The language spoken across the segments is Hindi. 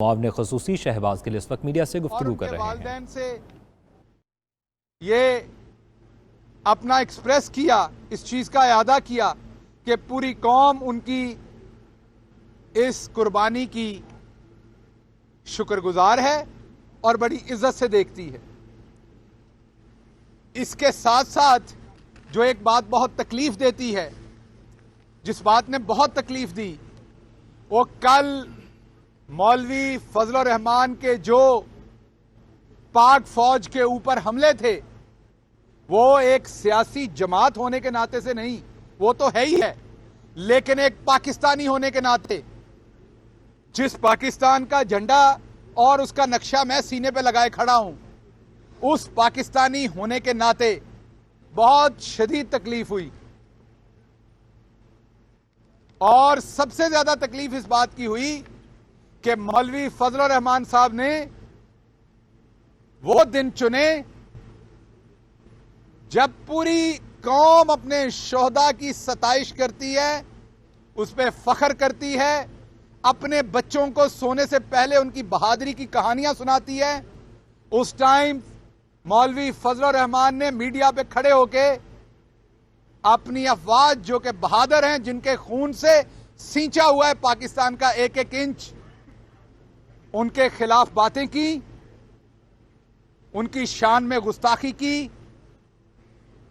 मुआवने ख़ुसूसी शहबाज के लिए इस वक्त मीडिया से गुफ्तगू कर रहे हैं। वालिदैन से ये अपना एक्सप्रेस किया, इस चीज का इरादा किया कि पूरी कौम उनकी इस कुर्बानी की शुक्रगुजार है और बड़ी इज्जत से देखती है। इसके साथ साथ जो एक बात बहुत तकलीफ देती है, जिस बात ने बहुत तकलीफ दी, वो कल मौलवी फजल रहमान के जो पाक फौज के ऊपर हमले थे, वो एक सियासी जमात होने के नाते से नहीं, वो तो है ही है, लेकिन एक पाकिस्तानी होने के नाते, जिस पाकिस्तान का झंडा और उसका नक्शा मैं सीने पे लगाए खड़ा हूं, उस पाकिस्तानी होने के नाते बहुत शदीद तकलीफ हुई। और सबसे ज्यादा तकलीफ इस बात की हुई कि मौलवी फजल रहमान साहब ने वो दिन चुने जब पूरी कौम अपने शोहदा की सताइश करती है, उस पर फख्र करती है, अपने बच्चों को सोने से पहले उनकी बहादुरी की कहानियां सुनाती है। उस टाइम मौलवी फजल रहमान ने मीडिया पे खड़े होके अपनी अफवाज, जो कि बहादुर हैं, जिनके खून से सींचा हुआ है पाकिस्तान का एक एक इंच, उनके खिलाफ बातें की, उनकी शान में गुस्ताखी की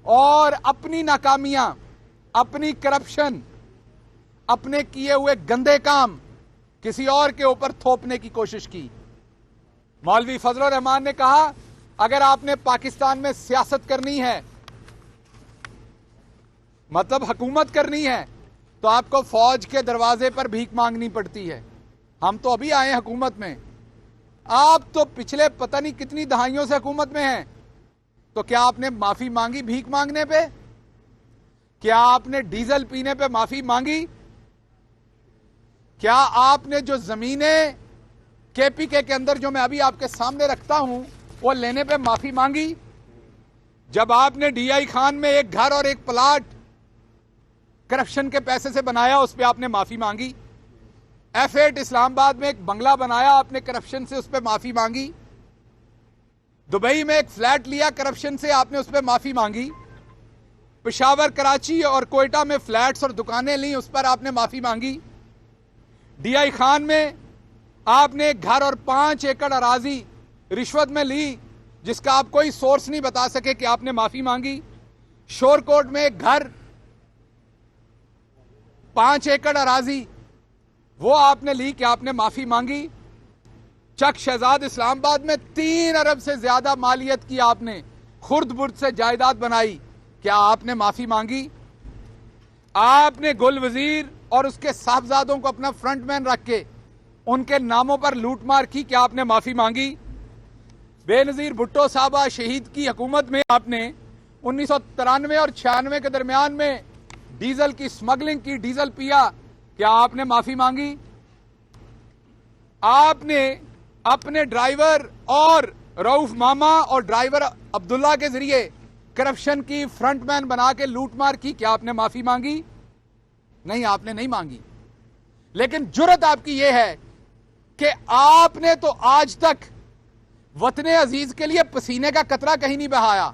और अपनी नाकामियां, अपनी करप्शन, अपने किए हुए गंदे काम किसी और के ऊपर थोपने की कोशिश की। मौलवी फजल रहमान ने कहा, अगर आपने पाकिस्तान में सियासत करनी है, मतलब हुकूमत करनी है, तो आपको फौज के दरवाजे पर भीख मांगनी पड़ती है। हम तो अभी आए हैं हुकूमत में, आप तो पिछले पता नहीं कितनी दहाइयों से हुकूमत में हैं, तो क्या आपने माफी मांगी भीख मांगने पे? क्या आपने डीजल पीने पे माफी मांगी? क्या आपने जो जमीनें केपीके के अंदर, जो मैं अभी आपके सामने रखता हूं, वो लेने पे माफी मांगी? जब आपने डीआई खान में एक घर और एक प्लाट करप्शन के पैसे से बनाया, उस पर आपने माफी मांगी? F8 इस्लामाबाद में एक बंगला बनाया आपने करप्शन से, उस पर माफी मांगी? दुबई में एक फ्लैट लिया करप्शन से, आपने उस पर माफी मांगी? पेशावर, कराची और कोयटा में फ्लैट्स और दुकानें ली, उस पर आपने माफी मांगी? डीआई खान में आपने एक घर और 5 एकड़ अराजी रिश्वत में ली, जिसका आप कोई सोर्स नहीं बता सके कि आपने माफी मांगी? शोरकोट में एक घर 5 एकड़ अराजी, वो आपने ली कि आपने माफी मांगी? चक शहजाद इस्लामाबाद में 3 अरब से ज्यादा मालियत की आपने, खुर्द बुर्द से जायदाद बनाई, क्या आपने माफी मांगी? आपने गुल वजीर और उसके साहबजादों को अपना फ्रंटमैन रख के उनके नामों पर लूटमार की, क्या आपने माफी मांगी? बेनजीर भुट्टो साहबा शहीद की हुकूमत में आपने 1993 और 96 के दरमियान में डीजल की स्मगलिंग की, डीजल पिया, क्या आपने माफी मांगी? आपने अपने ड्राइवर और रऊफ मामा और ड्राइवर अब्दुल्ला के जरिए करप्शन की फ्रंटमैन बना के लूटमार की, क्या आपने माफी मांगी? नहीं, आपने नहीं मांगी। लेकिन जुर्रत आपकी यह है कि आपने तो आज तक वतने अजीज के लिए पसीने का कतरा कहीं नहीं बहाया।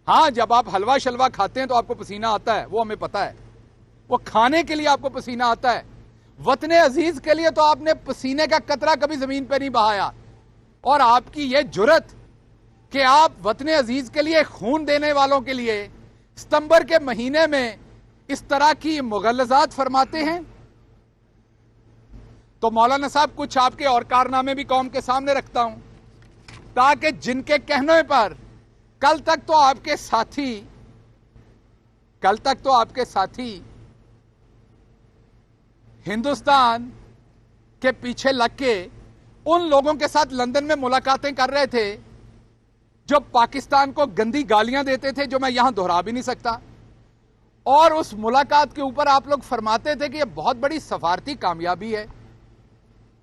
हां, जब आप हलवा शलवा खाते हैं तो आपको पसीना आता है, वो हमें पता है, वो खाने के लिए आपको पसीना आता है। वतने अजीज के लिए तो आपने पसीने का कतरा कभी जमीन पर नहीं बहाया। और आपकी यह जुर्रत कि आप वतने अजीज के लिए खून देने वालों के लिए सितंबर के महीने में इस तरह की मुगल्लजात फरमाते हैं। तो मौलाना साहब, कुछ आपके और कारनामे भी कौम के सामने रखता हूं, ताकि जिनके कहने पर कल तक तो आपके साथी हिंदुस्तान के पीछे लग के उन लोगों के साथ लंदन में मुलाकातें कर रहे थे जो पाकिस्तान को गंदी गालियां देते थे, जो मैं यहां दोहरा भी नहीं सकता। और उस मुलाकात के ऊपर आप लोग फरमाते थे कि यह बहुत बड़ी सफारती कामयाबी है।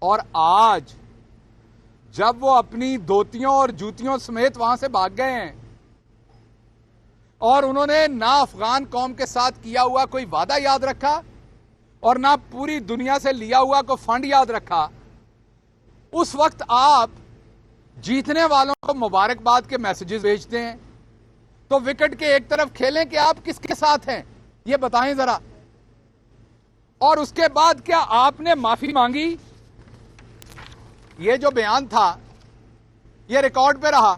और आज जब वो अपनी धोतियों और जूतियों समेत वहां से भाग गए हैं और उन्होंने ना अफगान कौम के साथ किया हुआ कोई वादा याद रखा और ना पूरी दुनिया से लिया हुआ को फंड याद रखा, उस वक्त आप जीतने वालों को मुबारकबाद के मैसेजेस भेजते हैं। तो विकेट के एक तरफ खेलें कि आप किसके साथ हैं, ये बताएं जरा। और उसके बाद क्या आपने माफी मांगी? ये जो बयान था ये रिकॉर्ड पे रहा,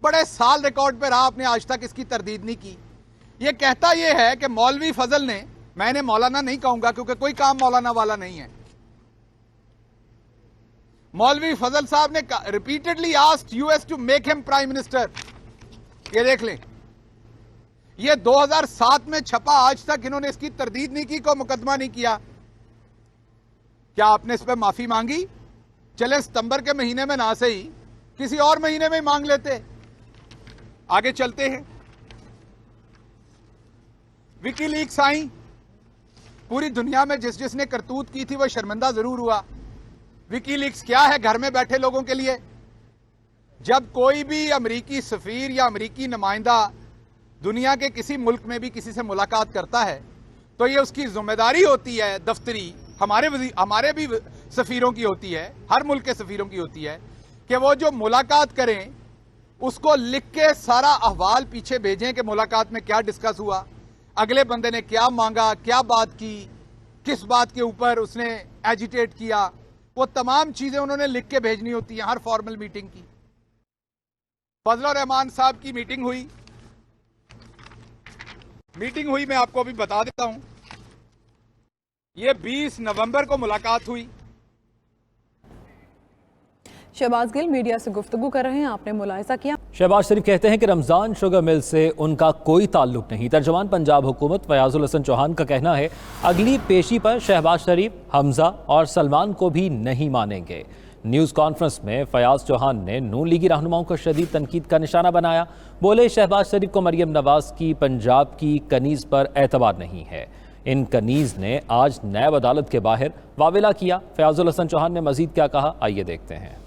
बड़े साल रिकॉर्ड पे रहा, आपने आज तक इसकी तरदीद नहीं की। ये कहता ये है कि मौलवी फजल ने, मैंने मौलाना नहीं कहूंगा क्योंकि कोई काम मौलाना वाला नहीं है, मौलवी फजल साहब ने repeatedly asked us to make him prime minister. ये देख लें, ये 2007 में छपा, आज तक इन्होंने इसकी तरदीद नहीं की, कोई मुकदमा नहीं किया। क्या आपने इस पर माफी मांगी? चले सितंबर के महीने में ना सही किसी और महीने में ही मांग लेते। आगे चलते हैं। विकीलीक्स आई, पूरी दुनिया में जिस जिसने करतूत की थी वो शर्मिंदा जरूर हुआ। विकीलीक्स क्या है? घर में बैठे लोगों के लिए जब कोई भी अमेरिकी सफीर या अमेरिकी नुमाइंदा दुनिया के किसी मुल्क में भी किसी से मुलाकात करता है तो ये उसकी जिम्मेदारी होती है दफ्तरी, हमारे भी सफीरों की होती है, हर मुल्क के सफीरों की होती है कि वो जो मुलाकात करें उसको लिख के सारा अहवाल पीछे भेजें कि मुलाकात में क्या डिस्कस हुआ, अगले बंदे ने क्या मांगा, क्या बात की, किस बात के ऊपर उसने एजिटेट किया, वो तमाम चीजें उन्होंने लिख के भेजनी होती हैं हर फॉर्मल मीटिंग की। फजलुर रहमान साहब की मीटिंग हुई, मैं आपको अभी बता देता हूं। ये 20 नवंबर को मुलाकात हुई। शहबाज गिल मीडिया से गुफ्तगू कर रहे हैं, आपने मुलाहिजा किया। शहबाज शरीफ कहते हैं कि रमजान शुगर मिल से उनका कोई ताल्लुक नहीं। तर्जुमान पंजाब हुकूमत फयाजुल हसन चौहान का कहना है अगली पेशी पर शहबाज शरीफ, हमजा और सलमान को भी नहीं मानेंगे। न्यूज़ कॉन्फ्रेंस में फयाज चौहान ने नून लीगी रहनुमाओं को शदीद तनकीद का निशाना बनाया। बोले शहबाज शरीफ को मरियम नवाज की पंजाब की कनीज़ पर एतबार नहीं है। इन कनीज़ ने आज नैब अदालत के बाहर वावेला किया। फयाजुल हसन चौहान ने मजीद क्या कहा, आइए देखते हैं।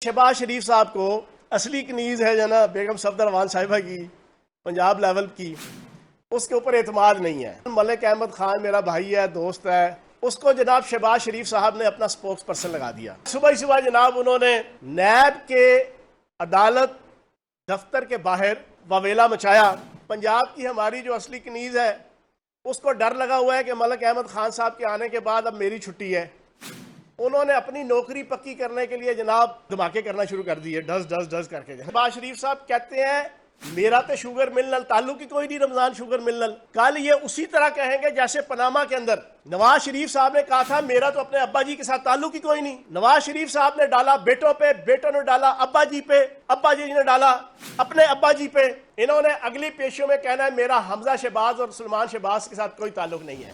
शहबाज शरीफ साहब को असली कनीज़ है जना बेगम सफदर रहमान साहिबा की पंजाब लेवल की, उसके ऊपर एतमाद नहीं है। मलिक अहमद खान मेरा भाई है, दोस्त है, उसको जनाब शहबाज शरीफ साहब ने अपना स्पोक्स पर्सन लगा दिया। सुबह ही सुबह जनाब उन्होंने नैब के अदालत दफ्तर के बाहर वावेला मचाया। पंजाब की हमारी जो असली कनीज़ है उसको डर लगा हुआ है कि मलिक अहमद खान साहब के आने के बाद अब मेरी छुट्टी है। उन्होंने अपनी नौकरी पक्की करने के लिए जनाब धमाके करना शुरू कर दिए, डस डस डस करके। शहबाज शरीफ साहब कहते हैं मेरा तो शुगर मिलनल ताल्लुक ही कोई नहीं रमजान शुगर मिलनल। कल ये उसी तरह कहेंगे जैसे पनामा के अंदर नवाज शरीफ साहब ने कहा था मेरा तो अपने अब्बा जी के साथ ताल्लुक ही कोई नहीं। नवाज शरीफ साहब ने डाला बेटों पे, बेटों ने डाला अब्बा जी पे, अब्बा जी ने डाला अपने अब्बा जी पे। इन्होंने अगली पेशियों में कहना है मेरा हमजा शहबाज और सलमान शहबाज के साथ कोई ताल्लुक नहीं है।